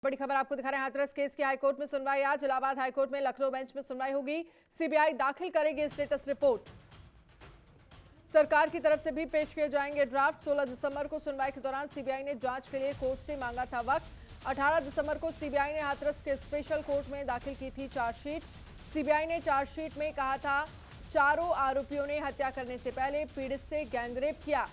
बड़ी खबर आपको दिखा रहे हैं। हाथरस केस की हाईकोर्ट में सुनवाई आज। इलाहाबाद हाईकोर्ट में लखनऊ बेंच में सुनवाई होगी। सीबीआई दाखिल करेगी स्टेटस रिपोर्ट। सरकार की तरफ से भी पेश किए जाएंगे ड्राफ्ट। 16 दिसंबर को सुनवाई के दौरान सीबीआई ने जांच के लिए कोर्ट से मांगा था वक्त। 18 दिसंबर को सीबीआई ने हाथरस के स्पेशल कोर्ट में दाखिल की थी चार्जशीट। सीबीआई ने चार्जशीट में कहा था चारों आरोपियों ने हत्या करने से पहले पीड़ित से गैंगरेप किया।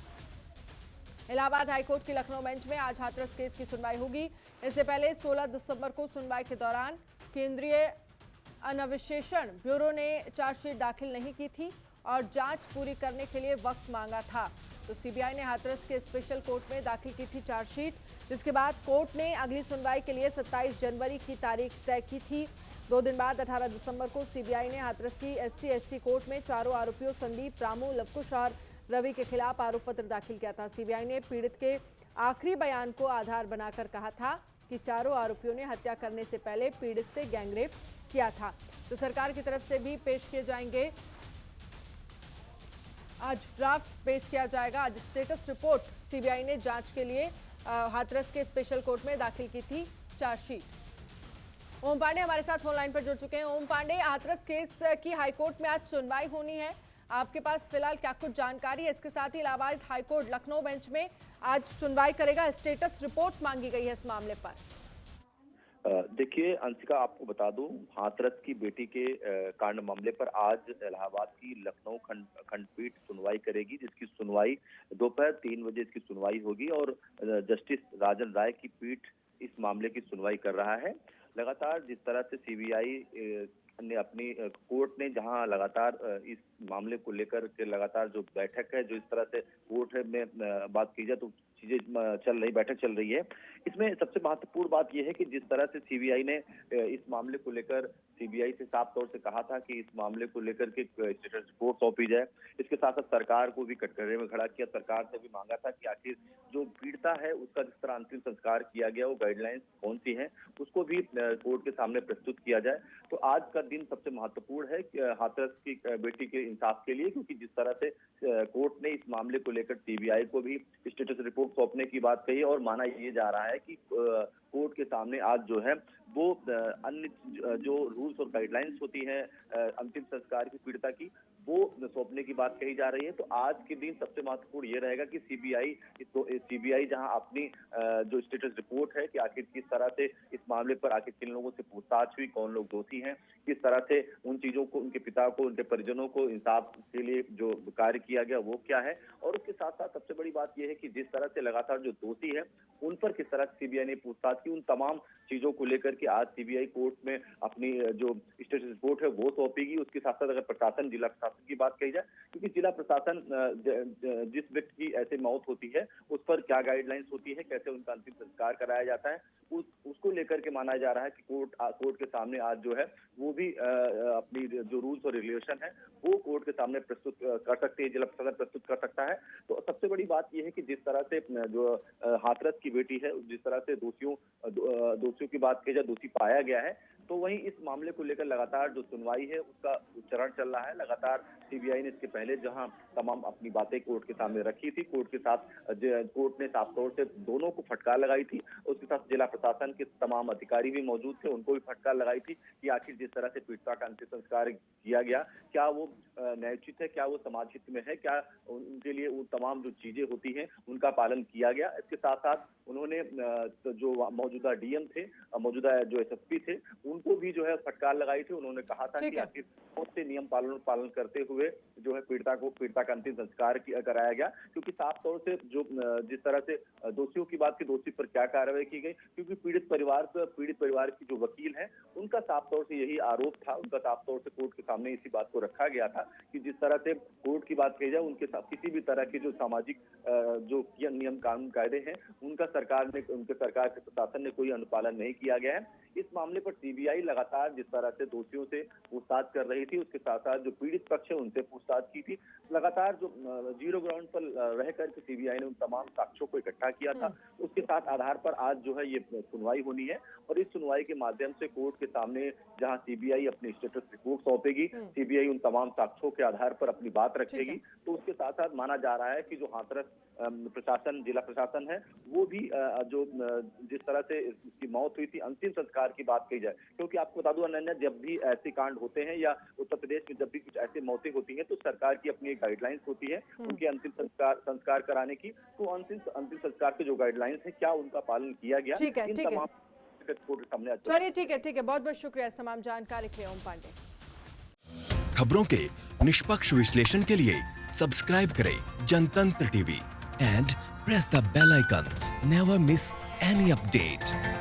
इलाहाबाद हाईकोर्ट की लखनऊ बेंच में आज हाथरस केस की सुनवाई होगी। इससे पहले 16 दिसंबर को सुनवाई के दौरान केंद्रीय अन्वेषण ब्यूरो ने चार्जशीट दाखिल नहीं की थी और जांच पूरी करने के लिए वक्त मांगा था। तो सीबीआई ने हाथरस के स्पेशल कोर्ट में दाखिल की थी चार्जशीट, जिसके बाद कोर्ट ने अगली सुनवाई के लिए 27 जनवरी की तारीख तय की थी। 2 दिन बाद 18 दिसंबर को सीबीआई ने हाथरस की SC/ST कोर्ट में चारों आरोपियों संदीप, रामू, लवकुश और रवि के खिलाफ आरोप पत्र दाखिल किया था। सीबीआई ने पीड़ित के आखिरी बयान को आधार बनाकर कहा था कि चारों आरोपियों ने हत्या करने से पहले पीड़ित से गैंगरेप किया था। तो सरकार की तरफ से भी पेश किए जाएंगे, आज ड्राफ्ट पेश किया जाएगा। आज स्टेटस रिपोर्ट सीबीआई ने जांच के लिए हाथरस के स्पेशल कोर्ट में दाखिल की थी चार्जशीट। ओम पांडे हमारे साथ फोन लाइन पर जुड़ चुके हैं। ओम पांडे, हाथरस केस की हाईकोर्ट में आज सुनवाई होनी है, आपके पास फिलहाल क्या कुछ जानकारी है? इसके साथ ही इलाहाबाद हाईकोर्ट लखनऊ बेंच में आज सुनवाई करेगा, स्टेटस रिपोर्ट मांगी गई है इस मामले पर। देखिए अंशिका, आपको बता दूं, हाथरस की बेटी के कांड मामले पर आज इलाहाबाद की लखनऊ खंडपीठ सुनवाई करेगी, जिसकी सुनवाई दोपहर 3 बजे इसकी सुनवाई होगी और जस्टिस राजन राय की पीठ इस मामले की सुनवाई कर रहा है। लगातार जिस तरह से सीबीआई ने अपनी कोर्ट ने जहां लगातार इस मामले को लेकर के लगातार जो बैठक है, जो इस तरह से कोर्ट में बात की जाए तो चीजें बैठक चल रही है। इसमें सबसे महत्वपूर्ण बात यह है कि जिस तरह से सीबीआई ने इस मामले को लेकर सीबीआई से साफ तौर से कहा था कि इस मामले को लेकर के स्टेटस रिपोर्ट सौंपी जाए। इसके साथ साथ सरकार को भी कटघरे में खड़ा किया। सरकार से भी मांगा था कि आखिर जो पीड़िता है उसका जिस तरह अंतिम संस्कार किया गया, वो गाइडलाइंस कौन सी है, उसको भी कोर्ट के सामने प्रस्तुत किया जाए। तो आज का दिन सबसे महत्वपूर्ण है हाथरस की बेटी के इंसाफ के लिए, क्योंकि जिस तरह से कोर्ट ने इस मामले को लेकर सीबीआई को भी स्टेटस रिपोर्ट सौंपने की बात कही और माना ये जा रहा है कि कोर्ट के सामने आज जो है वो अन्य जो रूल्स और गाइडलाइंस होती हैं अंतिम संस्कार की पीड़िता की, वो सौंपने की बात कही जा रही है। तो आज के दिन सबसे महत्वपूर्ण ये रहेगा कि सीबीआई जहां अपनी जो स्टेटस रिपोर्ट है कि आखिर किस तरह से इस मामले पर आखिर किन लोगों से पूछताछ हुई, कौन लोग दोषी हैं, किस तरह से उन चीजों को, उनके पिता को, उनके परिजनों को इंसाफ के लिए जो कार्य किया गया वो क्या है, और उसके साथ साथ सबसे बड़ी बात यह है कि जिस तरह से लगातार जो दोषी है उन पर किस तरह सीबीआई ने पूछताछ की, उन तमाम चीजों को लेकर के आज सीबीआई कोर्ट में अपनी जो स्टेटस रिपोर्ट है वो सौंपेगी। उसके साथ साथ अगर प्रशासन, जिला प्रशासन की बात कही जाए, क्योंकि जिला प्रशासन जिस व्यक्ति की ऐसे मौत होती है उस पर क्या गाइडलाइंस होती है, कैसे उनका अंतिम संस्कार कराया जाता है, उसको लेकर के माना जा रहा है कि कोर्ट के सामने आज जो है वो भी अपनी जो रूल्स और रेगुलेशन है वो कोर्ट के सामने प्रस्तुत कर सकते हैं, जिला प्रशासन प्रस्तुत कर सकता है। तो सबसे बड़ी बात यह है कि जिस तरह से जो हाथरस की बेटी है, जिस तरह से दोषियों की बात की जाए, दोषी पाया गया है, तो वहीं इस मामले को लेकर लगातार जो सुनवाई है उसका चरण चल रहा है। लगातार सीबीआई ने इसके पहले जहां तमाम अपनी बातें कोर्ट के सामने रखी थी, कोर्ट के साथ कोर्ट ने साफ तौर से दोनों को फटकार लगाई थी। उसके साथ जिला प्रशासन के तमाम अधिकारी भी मौजूद थे, उनको भी फटकार लगाई थी कि आखिर जिस तरह से पीड़िता का अंतिम संस्कार किया गया, क्या वो न्यायोचित है, क्या वो समाज हित में है, क्या उनके लिए वो तमाम जो चीजें होती हैं उनका पालन किया गया। इसके साथ साथ उन्होंने जो मौजूदा डीएम थे, मौजूदा जो एसएसपी थे, उनको भी जो है फटकार लगाई थी। उन्होंने कहा था कि आखिर बहुत से नियम पालन करते हुए जो है पीड़िता का अंतिम संस्कार कराया गया, क्योंकि साफ तौर से जो जिस तरह से दोषियों की बात की, दोषी पर क्या कार्रवाई की गई, क्योंकि पीड़ित परिवार की जो वकील है उनका साफ तौर से यही आरोप था, उनका साफ तौर से कोर्ट के सामने इसी बात को रखा गया था कि जिस तरह से कोर्ट की बात कही जाए, उनके साथ किसी भी तरह के जो सामाजिक जो नियम कानून कायदे हैं उनका उनके सरकार के प्रशासन ने कोई अनुपालन नहीं किया गया है। इस मामले पर सीबीआई लगातार जिस तरह से दोषियों से पूछताछ कर रही थी, उसके साथ साथ जो पीड़ित पक्ष है उनसे पूछताछ की थी। लगातार जो जीरो ग्राउंड पर रह करके सीबीआई ने उन तमाम साक्ष्यों को इकट्ठा किया था, उसके साथ आधार पर आज जो है ये सुनवाई होनी है और इस सुनवाई के माध्यम से कोर्ट के सामने जहां सीबीआई अपनी स्टेटस रिपोर्ट सौंपेगी, सीबीआई उन तमाम साक्ष्यों के आधार पर अपनी बात रखेगी। तो उसके साथ साथ माना जा रहा है कि जो हाथरस प्रशासन, जिला प्रशासन है, वो भी जो जिस तरह से इसकी मौत हुई थी, अंतिम संस्कार की बात कही जाए, क्योंकि आपको बता दूं अनन्या, जब भी ऐसे कांड होते हैं या उत्तर प्रदेश में जब भी कुछ ऐसी मौतें होती हैं तो सरकार की अपनी एक गाइडलाइंस होती है उनके अंतिम संस्कार कराने की। तो अंतिम संस्कार के जो गाइडलाइंस है, क्या उनका पालन किया गया, इन तमाम सामने। चलिए ठीक है, बहुत बहुत शुक्रिया इस तमाम जानकारी के लिए ओम पांडे। खबरों के निष्पक्ष विश्लेषण के लिए सब्सक्राइब करें Jantantra TV and press the bell icon. Never miss any update.